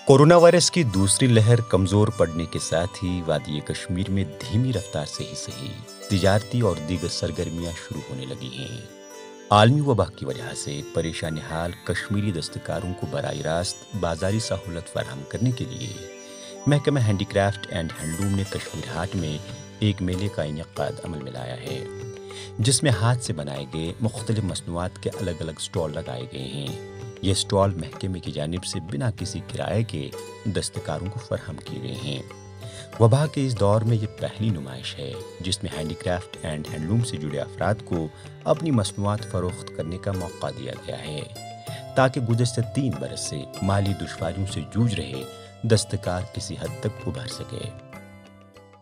Corona virus की दूसरी लहर कमजोर पड़ने के साथ ही वादी कश्मीर में धीमी रफ्तार से ही सही तिजारती और दीगर सरगर्मियां शुरू होने लगी हैं। आलमी वबा की वजह से परेशान हाल कश्मीरी दस्तकारों को बराह रास्त बाजारी सहूलत फराहम करने के लिए महकमा हैंडीक्राफ्ट एंड हैंडलूम ने कश्मीर हाट में एक मेले का इनेकाद अमल में लाया है, जिसमें हाथ से बनाए गए मुख्तलिफ मसनूआत के अलग अलग स्टॉल लगाए गए हैं। ये स्टॉल महकमे की जानिब से बिना किसी किराए के दस्तकारों को फराहम किए गए हैं। वबा के इस दौर में ये पहली नुमाइश है जिसमें हैंडीक्राफ्ट एंड हैंडलूम से जुड़े अफराद को अपनी मसनूआत फरोख्त करने का मौका दिया गया है, ताकि गुज़श्ता 3 बरस से माली दुश्वारियों से जूझ रहे दस्तकार किसी हद तक उभर सके।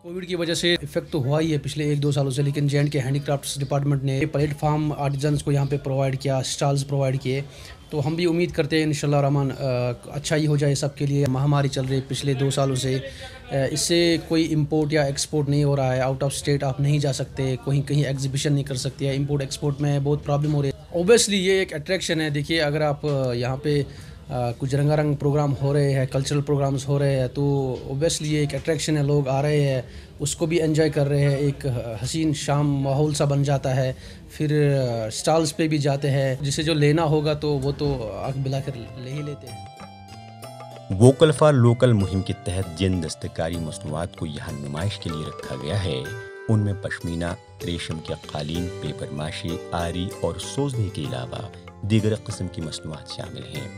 कोविड की वजह से इफेक्ट तो हुआ ही है पिछले 1-2 सालों से, लेकिन जे एंड के हैंडीक्राफ्ट्स डिपार्टमेंट ने प्लेटफार्म आर्टिजन्स को यहाँ पे प्रोवाइड किया, स्टॉल्स प्रोवाइड किए। तो हम भी उम्मीद करते हैं इंशाल्लाह रहमान अच्छा ही हो जाए सबके लिए। महामारी चल रही है पिछले 2 सालों से, इससे कोई इंपोर्ट या एक्सपोर्ट नहीं हो रहा है। आउट ऑफ स्टेट आप नहीं जा सकते, कहीं एग्जीबिशन नहीं कर सकते, इंपोर्ट एक्सपोर्ट में बहुत प्रॉब्लम हो रही है। ओबियसली ये एक अट्रैक्शन है। देखिए, अगर आप यहाँ पे कुछ रंगारंग प्रोग्राम हो रहे हैं, कल्चरल प्रोग्राम्स हो रहे हैं, तो ओबियसली ये एक अट्रैक्शन है। लोग आ रहे हैं, उसको भी एंजॉय कर रहे हैं, एक हसीन शाम माहौल सा बन जाता है। फिर स्टॉल्स पे भी जाते हैं, जिसे जो लेना होगा तो वो तो आग बिला कर ले ही लेते हैं। वोकल फॉर लोकल मुहिम के तहत जिन दस्तकारी मसनूआत को यहाँ नुमाइश के लिए रखा गया है, उनमें पश्मीना, रेशम के कालीन, पेपर माशी, आरी और सोजने के अलावा दीगर किस्म की मसनूआत शामिल हैं।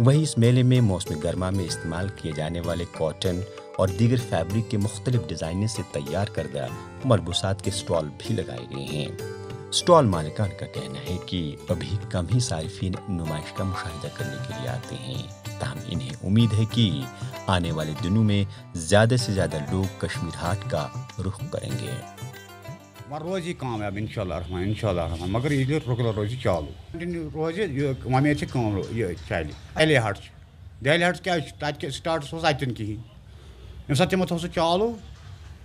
वहीं इस मेले में मौसम गर्मा में इस्तेमाल किए जाने वाले कॉटन और दीगर फैब्रिक के मुख्तलिफ डिज़ाइनों से तैयार करदा मलबूसात के स्टॉल भी लगाए गए हैं। स्टॉल मालिकान का कहना है कि अभी कम ही सारिफीन नुमाइश का मुशाहिदा करने के लिए आते हैं, ताहम इन्हें उम्मीद है कि आने वाले दिनों में ज़्यादा से ज़्यादा लोग कश्मीर हाट का रुख करेंगे। रोज ही कामयाब इंशाल्लाह, मगर ये रेगुलर रोज चालू रोज उम्मीद से काम चल। दिल्ली हट्स क्या स्टार्ट अतन कहें ये सात तमो थो सह चालू।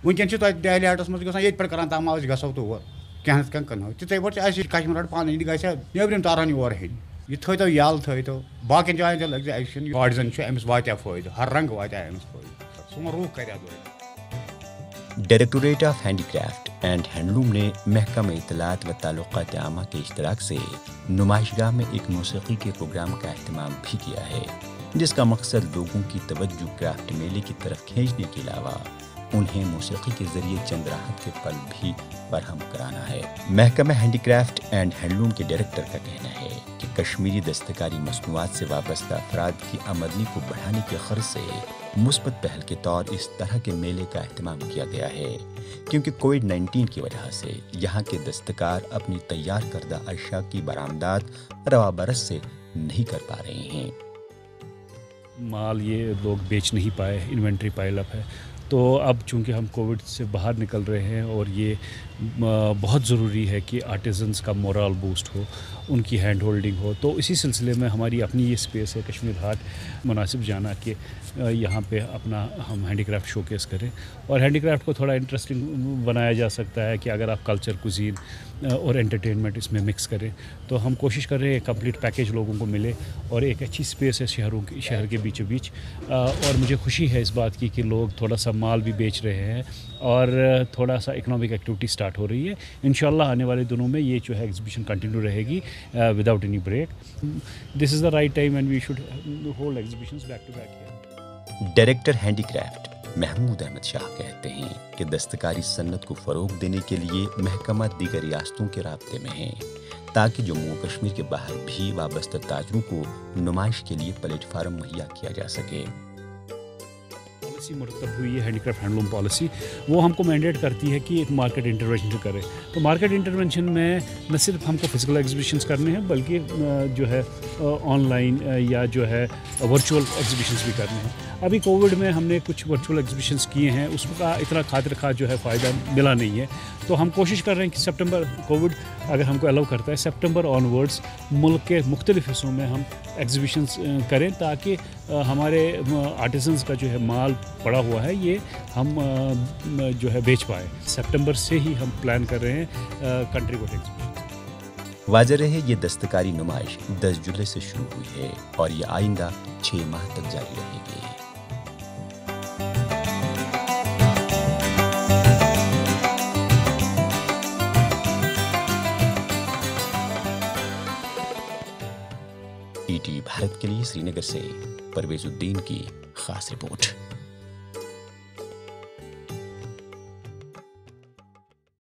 वनकन दिल्ली हट्स मज ग पे कर तम गो तौर क्या कनो तथे पे कश्मीर हट पानी ग नबरम तारान योर हेन यह थो यल थो बाकी जायन लग एक्शन आर्टिजन अमिस वात फ़ायदे, हर रंग वात अमिस फ़ायदे, सो रूह कर। Directorate of handicraft and handloom ने महकमा इत्तलात व ताल्लुकात आमा के इश्तराक से नुमाइशगाह में एक मौसीकी के प्रोग्राम का अहतमाम भी किया है, जिसका मकसद लोगों की तवज्जो क्राफ्ट मेले की तरफ खींचने के अलावा उन्हें मौसीकी के जरिए चंद राहत के पल भी फराहम कराना है। महकमा हैंडीक्राफ्ट एंड हैंडलूम के डायरेक्टर का कहना है कि कश्मीरी दस्तकारी मसनूआत से वाबस्ता अफराद की आमदनी को बढ़ाने के गर्ज से मुस्बत पहल के तौर इस तरह के मेले का एहतमाम किया गया है, क्योंकि कोविड-19 की वजह से यहाँ के दस्तकार अपनी तैयार करदा अशिया की बरामदात रवा बरस से नहीं कर पा रहे हैं। माल ये लोग बेच नहीं पाए, इन्वेंट्री पाइल अप है। तो अब चूंकि हम कोविड से बाहर निकल रहे हैं और ये बहुत ज़रूरी है कि आर्टिजन्स का मोरल बूस्ट हो, उनकी हैंड होल्डिंग हो, तो इसी सिलसिले में हमारी अपनी ये स्पेस है कश्मीर हाट, मुनासिब जाना कि यहाँ पे अपना हम हैंडीक्राफ्ट शोकेस करें और हैंडीक्राफ्ट को थोड़ा इंटरेस्टिंग बनाया जा सकता है कि अगर आप कल्चर, कुजीन और एंटरटेनमेंट इसमें मिक्स करें, तो हम कोशिश कर रहे हैं कंप्लीट पैकेज लोगों को मिले और एक अच्छी स्पेस है शहर के बीचों बीच। और मुझे खुशी है इस बात की कि लोग थोड़ा सा माल भी बेच रहे हैं और थोड़ा सा इकोनॉमिक एक्टिविटी स्टार्ट हो रही है। इंशाल्लाह आने वाले दिनों में ये जो है एग्जीबिशन कंटिन्यू रहेगी without any break. This is the right time and we should hold exhibitions back to back here. Director handicraft Mahmood Ahmad Shah कहते हैं कि दस्तकारी सन्नत को फ़रोग देने के लिए महकमा दीगर रियासतों के राब्ते में है, ताकि जम्मू और कश्मीर के बाहर भी वाबस्ता ताजरों को नुमाइश के लिए प्लेटफार्म मुहैया किया जा सके। पॉलिसी मुरतब हुई है हैंडीक्राफ्ट हैंडलूम पॉलिसी, वो हमको मैंडेट करती है कि एक मार्केट इंटरवेंशन करें। तो मार्केट इंटरवेंशन में न सिर्फ हमको फिजिकल एग्जीबिशंस करने हैं, बल्कि जो है ऑनलाइन या जो है वर्चुअल एग्जीबिशंस भी करने हैं। अभी कोविड में हमने कुछ वर्चुअल एग्जीबिशंस किए हैं, उसका इतना खातिर खा जो है फ़ायदा मिला नहीं है। तो हम कोशिश कर रहे हैं कि सितंबर, कोविड अगर हमको अलाउ करता है, सितंबर ऑनवर्ड्स मुल्क के मुख्तलिफ हिस्सों में हम एग्जीबिशंस करें, ताकि हमारे आर्टिजन्स का जो है माल पड़ा हुआ है ये हम जो है बेच पाए। सितंबर से ही हम प्लान कर रहे हैं कंट्री वाइड एग्जीबिशन। वाज़ेह रहे ये दस्तकारी नुमाइश 10 जुलाई से शुरू हुई है और ये आइंदा 6 माह तक जारी रहेगी। टीवी भारत के लिए श्रीनगर से परवेज उद्दीन की खास रिपोर्ट।